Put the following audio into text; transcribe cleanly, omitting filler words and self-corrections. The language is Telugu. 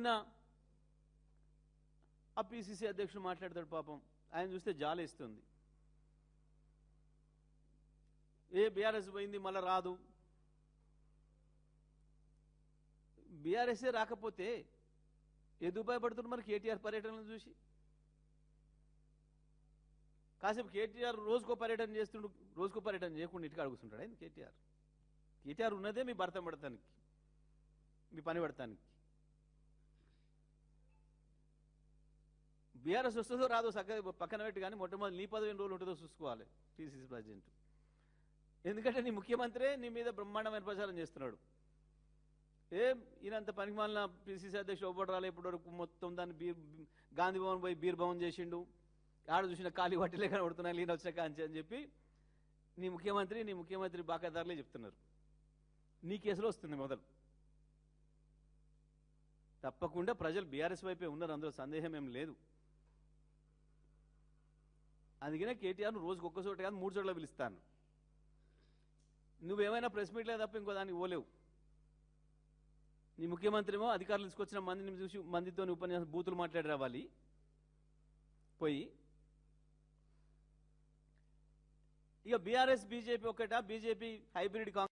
నిన్న ఆ పిసిసి అధ్యక్షుడు మాట్లాడతాడు పాపం, ఆయన చూస్తే జాలేస్తుంది. బీఆర్ఎస్ పోయింది మళ్ళా రాదు, బీఆర్ఎస్ఏ రాకపోతే ఎందుకు భయపడుతున్నారు మరి కేటీఆర్ పర్యటనలు చూసి? కాసేపు కేటీఆర్ రోజుకో పర్యటన చేస్తుండు, రోజుకో పర్యటన చేయకుండా ఇటుక అడుగుతుంటాడు ఆయన. కేటీఆర్ ఉన్నదే మీ భర్త పడటానికి, మీ పని పడటానికి. బీఆర్ఎస్ వస్తుందో రాదో పక్కన పెట్టి కానీ మొట్టమొదటి నీ పదవి ఎన్ని రోజులు ఉంటుందో చూసుకోవాలి పిసిసి ప్రెసిడెంట్. ఎందుకంటే నీ ముఖ్యమంత్రి నీ మీద బ్రహ్మాండమైన ప్రచారం చేస్తున్నాడు. ఈయనంత పనికి మాలిన పిసిసి అధ్యక్షుడు ఒబ్బడు రాలే ఇప్పటి వరకు, మొత్తం దాన్ని గాంధీ భవన్ పోయి బీర్ భవన్ చేసిండు, ఆడ చూసిన ఖాళీ వట్టిలే కనబడుతున్నాయి ఈయన వచ్చిన కాంచి అని చెప్పి నీ ముఖ్యమంత్రి బాకాదారులే చెప్తున్నారు. నీ కేసులో వస్తుంది మొదలు. తప్పకుండా ప్రజలు బీఆర్ఎస్ వైపే ఉన్నారు, అందులో సందేహం ఏం లేదు. అందుకనే కేటీఆర్ను రోజుకు ఒక్క చోట కాదు 3 చోట్ల పిలుస్తాను. నువ్వేమైనా ప్రెస్ మీట్లే తప్ప ఇంకో దానికి పోలేవు. నీ ముఖ్యమంత్రి ఏమో అధికారులు తీసుకొచ్చిన మందిని చూసి మందితో ఉపన్యాసం బూతులు మాట్లాడి రావాలి పోయి. ఇక బీఆర్ఎస్ బీజేపీ ఒకట, బీజేపీ హైబ్రిడ్ కాంగ్రెస్